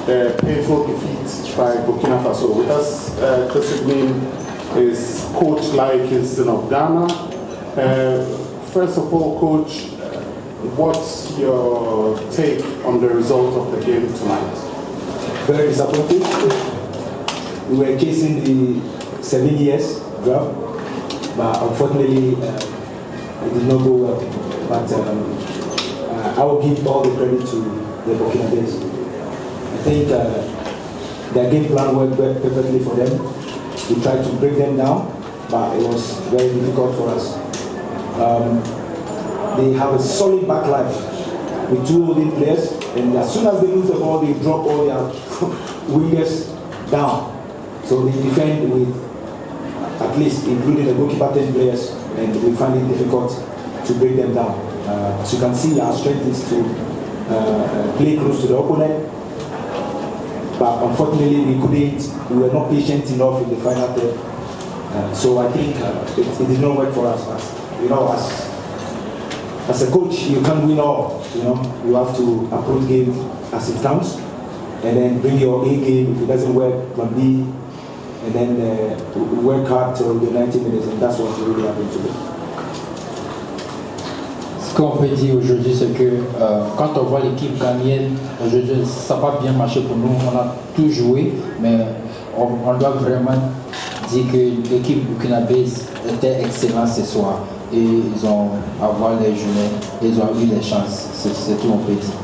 painful defeat by Burkina Faso. With us this evening is Coach Laryea Kingston of Ghana. First of all, Coach, what's your take on the result of the game tonight? Very disappointed. We were chasing the 7 years draft, but unfortunately it did not go well. But I will give all the credit to the Burkina Faso. I think their game plan worked perfectly for them. We tried to break them down, but it was very difficult for us. They have a solid back line with 2 holding players, and as soon as they lose the ball, they drop all their wingers down. So they defend with, at least including the goalkeeper 10 players, and we find it difficult to break them down. As you can see, our strength is to play close to the opponent, but unfortunately we were not patient enough in the final third. So I think it did not work for us. But, you know, as a coach, you can't win all. You know, you have to approach game as it comes, and then bring your A game. If it doesn't work, plan B, and then work hard till the 90 minutes, and that's what really happened today. Ce qu'on peut dire aujourd'hui, c'est que quand on voit l'équipe ghanéenne, aujourd'hui, ça n'a pas bien marché pour nous. On a tout joué, mais on doit vraiment dire que l'équipe burkinabèse était excellente ce soir. Et ils ont avoir les journées, ils ont eu les chances. C'est tout, on peut dire.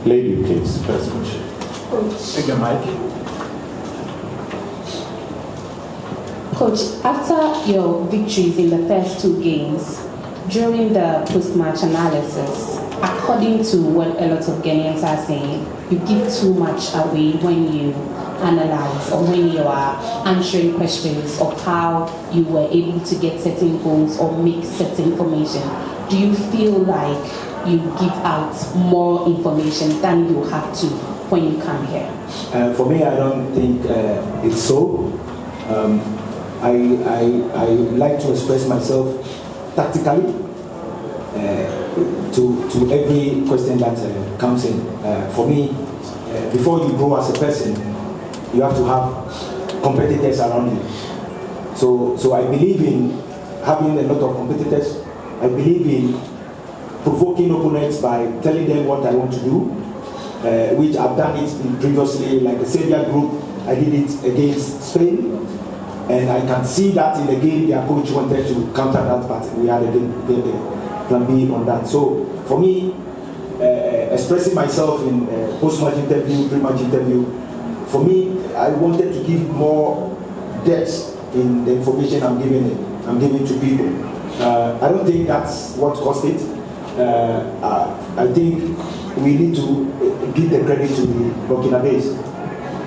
Lady, please, first question. Take the mic. Coach, after your victories in the first 2 games, during the post-match analysis, according to what a lot of Ghanaians are saying, you give too much away when you analyze or when you are answering questions of how you were able to get certain goals or make certain information. Do you feel like you give out more information than you have to when you come here? For me, I don't think it's so. I like to express myself tactically to every question that comes in. For me, before you grow as a person, you have to have competitors around you. So I believe in having a lot of competitors. I believe in provoking opponents by telling them what I want to do, which I've done it previously, like the Serbia group. I did it against Spain. And I can see that in the game, their coach wanted to counter that, but we had a plan B on that. So for me, expressing myself in post-match interview, pre-match interview, for me, I wanted to give more depth in the information I'm giving to people. I don't think that's what caused it. I think we need to give the credit to the Burkina Faso.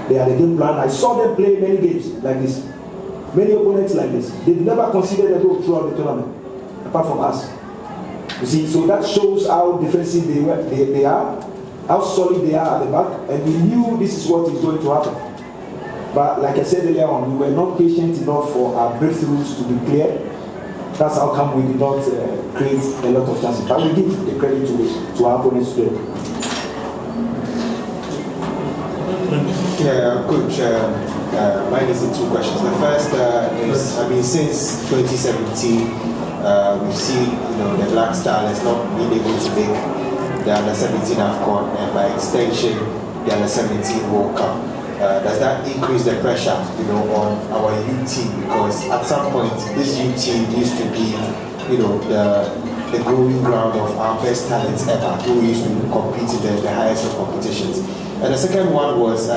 They had a game plan. I saw them play many games like this. Many opponents like this. They've never considered a goal throughout the tournament, apart from us. You see, so that shows how defensive they are, how solid they are at the back, and we knew this is what is going to happen. But like I said earlier on, we were not patient enough for our breakthroughs to be clear. That's how come we did not create a lot of chances. But we give the credit to our opponents today. Yeah, Coach. Mine is in 2 questions. The first is, I mean, since 2017, we've seen, the Black Star has not been able to make the Under-17 AFCON, and by extension, the Under-17 World Cup. Does that increase the pressure, on our youth team? Because at some point, this youth team used to be, the growing ground of our best talents ever, who used to compete in the highest of competitions. And the second one was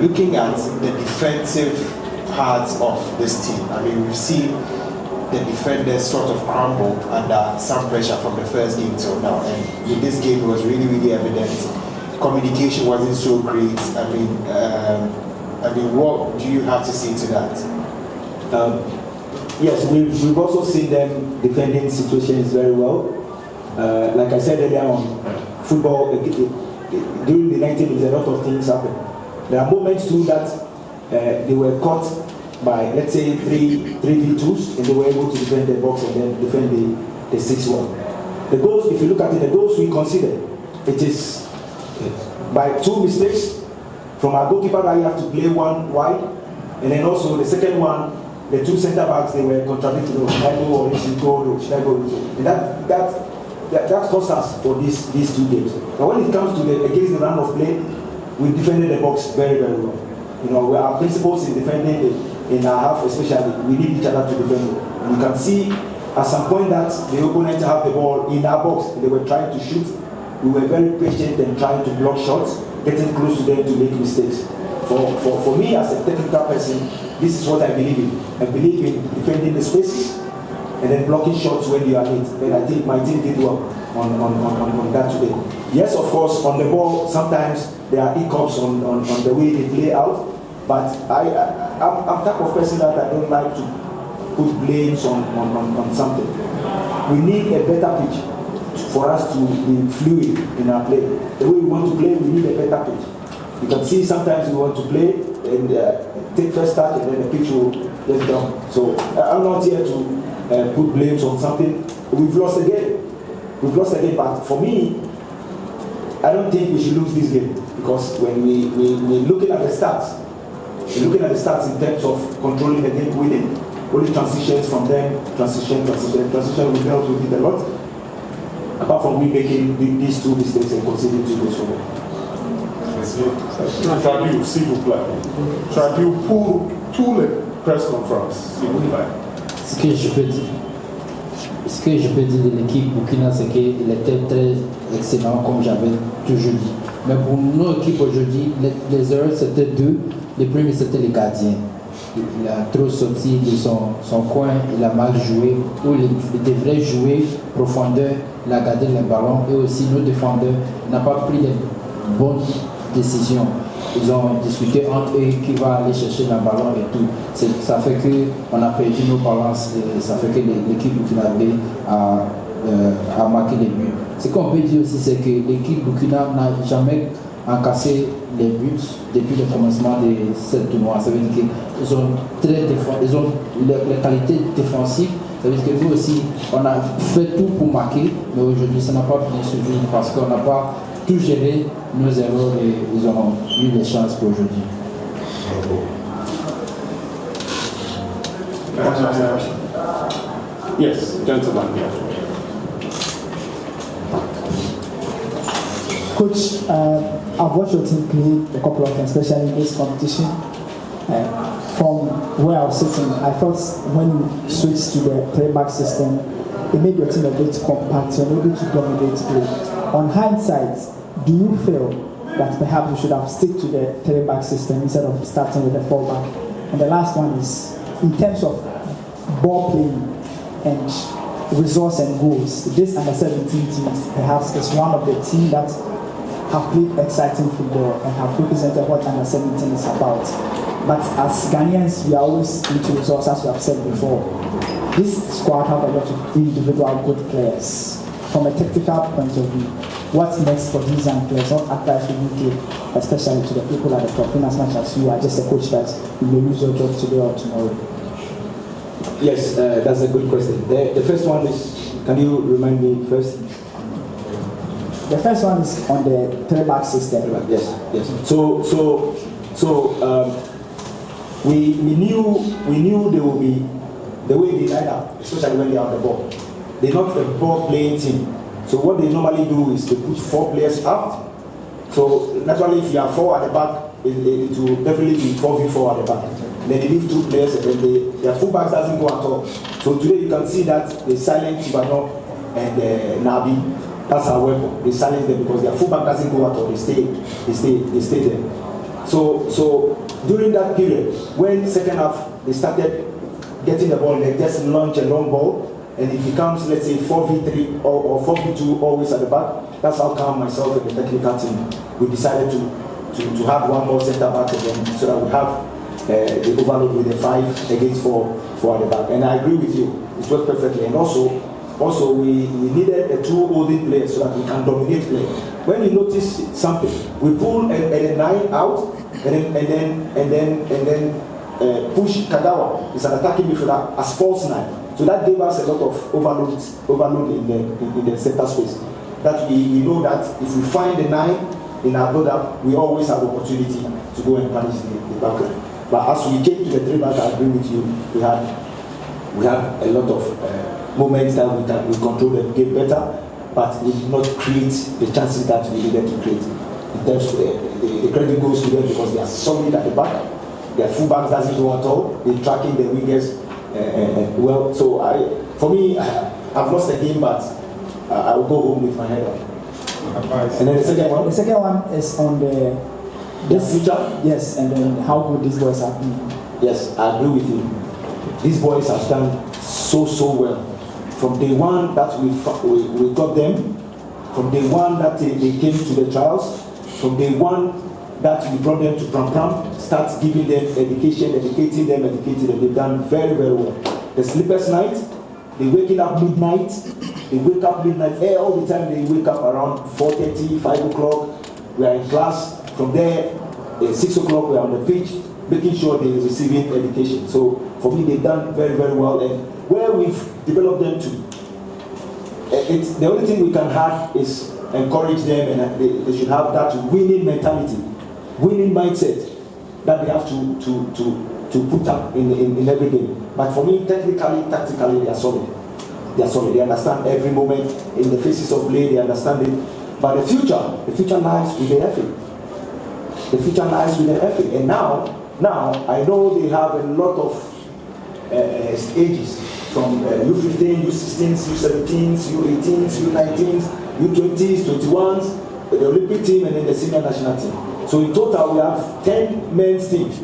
looking at the defensive parts of this team. I mean, we've seen the defenders sort of crumble under some pressure from the first game till now. And in this game, it was really, really evident. Communication wasn't so great. I mean, what do you have to say to that? Yes, we've also seen them defending situations very well. Like I said earlier on, football, during the 90 minutes, a lot of things happen. There are moments too that they were caught by, let's say, 3v2s, and they were able to defend the box and then defend the 6-1. The goals, if you look at it, the goals we consider, it is by 2 mistakes from our goalkeeper that you have to play one wide, and then also the second one, the 2 centre backs, they were contradicting, should I go or should I go? And that cost us for these 2 games. But when it comes to against the run of play, we defended the box very, very well. You know, our principles in defending in our half, especially, we need each other to defend it. And you can see at some point that the opponent have the ball in our box, they were trying to shoot. We were very patient and trying to block shots, getting close to them to make mistakes. For me as a technical person, this is what I believe in. I believe in defending the spaces and then blocking shots when you are hit. And I think my team did well on that today. Yes, of course, on the ball, sometimes there are hiccups on the way they play out, but I'm type of person that I don't like to put blames on something. We need a better pitch for us to be fluid in our play. The way we want to play, we need a better pitch. You can see sometimes we want to play and take first touch and then the pitch will get down. So I'm not here to put blames on something. We've lost again. But for me, I don't think we should lose this game because when we're looking at the stats, in terms of controlling the game, winning, only transitions from them, transition will help with it a lot. Apart from we making these 2 mistakes and conceding 2 goals for them. Traduit, s'il vous plaît. Traduit pour tous les press conferences, s'il vous plaît. Ce que je peux dire de l'équipe Burkina, c'est qu'il était très excellent, comme j'avais toujours dit. Mais pour nos équipes aujourd'hui, les erreurs c'était 2. Le premier c'était le gardien. Il a trop sorti de son coin, il a mal joué, où il devrait jouer profondeur, il a gardé le ballon, et aussi nos défendeurs n'ont pas pris les bonnes décisions. Ils ont discuté entre eux qui va aller chercher le ballon et tout. Ça fait qu'on a perdu nos balances, et ça fait que l'équipe burkinabé a marqué les buts. Ce qu'on peut dire aussi, c'est que l'équipe Burkina n'a jamais encassé les buts depuis le commencement de ce tournoi. Ça veut dire qu'ils ont les qualités défensives. Ça veut dire que nous aussi, on a fait tout pour marquer, mais aujourd'hui, ça n'a pas bien suivi parce qu'on n'a pas tout géré nos erreurs et ils ont eu les chances pour aujourd'hui. Yes, gentleman here. Coach, I've watched your team play a couple of times, especially in this competition. From where I was sitting, I thought when you switched to the 3-back system, it made your team a bit compact and able to dominate play. On hindsight, do you feel that perhaps we should have stick to the 3-back system instead of starting with the 4-back? And the last one is, in terms of ball playing and resource and goals, this under-17 teams perhaps is one of the teams that have played exciting football and have represented what under-17 is about. But as Ghanaians, we are always into resources, as we have said before. This squad have a lot of individual good players. From a tactical point of view, what's next for these young players? What advice would you give, especially to the people at the top, in as much as you are just a coach that you may lose your job today or tomorrow? Yes, that's a good question. The first one is, can you remind me first? The first one is on the 3-back system. Yes. So we knew they will be the way they line up, especially when they are on the ball. They're not a ball playing team. So what they normally do is to put 4 players up. So naturally, if you have 4 at the back, it will definitely be 4v4 at the back. Then they leave 2 players, and then their fullbacks doesn't go at all. So today you can see that they silent Chibano and Nabi. That's our weapon. They silence them because their fullback doesn't go at all. They stay there. So during that period, when second half they started getting the ball, they just launch a long ball, and it becomes, let's say, 4v3 or 4v2 always at the back. That's how come myself and the technical team, we decided to have one more center back again, so that we have the overload with the 5 against 4 at the back. And I agree with you, it worked perfectly. And also we needed 2 holding players so that we can dominate play. When you notice something, we pull a 9 out and then push Kagawa. It's an attacking midfielder as false 9. So that gave us a lot of overload in the center space. That we know that if we find the 9 in our build-up, we always have opportunity to go and punish the backline. But as we came to the 3-back, I agree with you, we had a lot of moments that we control the game better, but we did not create the chances that we needed to create. In terms of the credit goes to them because they are solid at the back. Their fullbacks doesn't go at all. They're tracking the wingers well. So for me, I've lost the game, but I will go home with my head up. And then the second one? The second one is on the future? Yes, and then how good these boys have been. Yes, I agree with you. These boys have done so well. From day one that we got them, from day one that they came to the trials, from day one that we brought them to Pram, start giving them education, educating them. They've done very well. The sleepless night, they waking up midnight. They wake up midnight. All the time they wake up around 4:30, 5 o'clock. We are in class. From there, 6 o'clock we are on the pitch, making sure they are receiving education. So for me, they've done very well. And where we've developed them to, the only thing we can have is encourage them, and they should have that winning mentality, winning mindset that they have to put up in every game. But for me, technically, tactically, they are solid. They understand every moment in the phases of play. They understand it. But the future lies with the FA. The future lies with the FA. And now I know they have a lot of ages from U15, U16s, U17s, U18s, U19s, U20s, 21s, the Olympic team, and then the senior national team. So in total, we have 10 men's teams.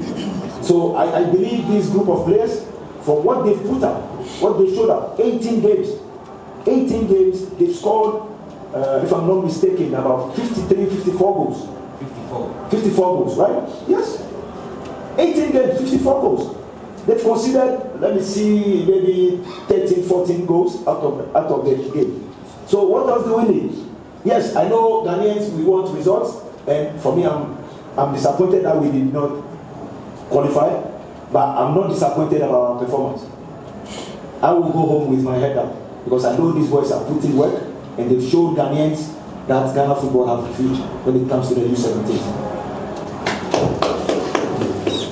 So I believe this group of players, from what they've put up, what they showed up, 18 games, they've scored, if I'm not mistaken, about 54 goals. 54 goals, right? Yes. 18 games, 54 goals. They've considered, let me see, maybe 13, 14 goals out of the game. So what does the win need? Yes, I know Ghanaians, we want results, and for me, I'm disappointed that we did not qualify, but I'm not disappointed about our performance. I will go home with my head up because I know these boys are putting work, and they've shown Ghanaians that Ghana football have a future when it comes to the U17.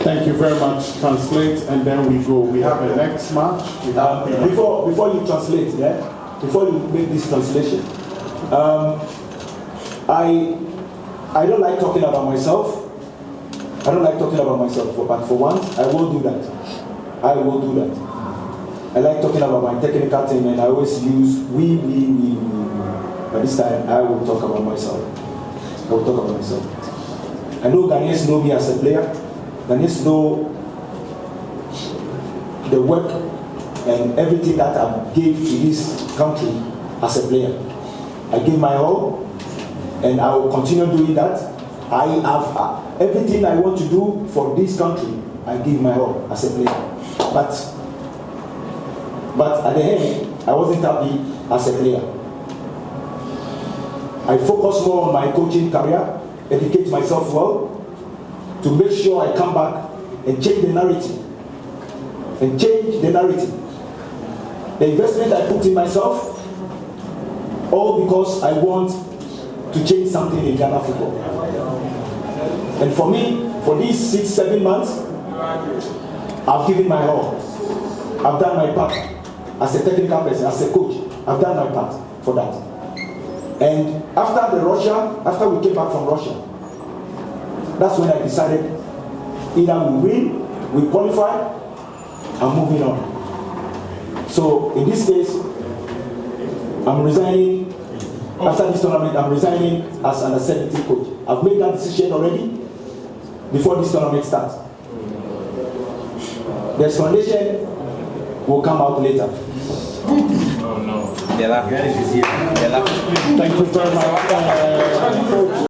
Thank you very much. Translate, and then we go. We have the next match. Before you translate, before you make this translation, I don't like talking about myself. But for once, I will do that. I like talking about my technical team, and I always use we. But this time, I will talk about myself. I know Ghanaians know me as a player. Ghanaians know the work and everything that I gave to this country as a player. I gave my all, and I will continue doing that. I have everything I want to do for this country. I give my all as a player. But at the end, I wasn't happy as a player. I focus more on my coaching career, educate myself well, to make sure I come back and change the narrative. The investment I put in myself, all because I want to change something in Ghana football. And for me, for these 6-7 months, I've given my all. I've done my part as a technical person, as a coach. I've done my part for that. And after we came back from Russia, that's when I decided either we win, we qualify, I'm moving on. So in this case, I'm resigning. After this tournament, I'm resigning as an U17 coach. I've made that decision already before this tournament starts. The explanation will come out later. Oh no. Thank you very much, Coach.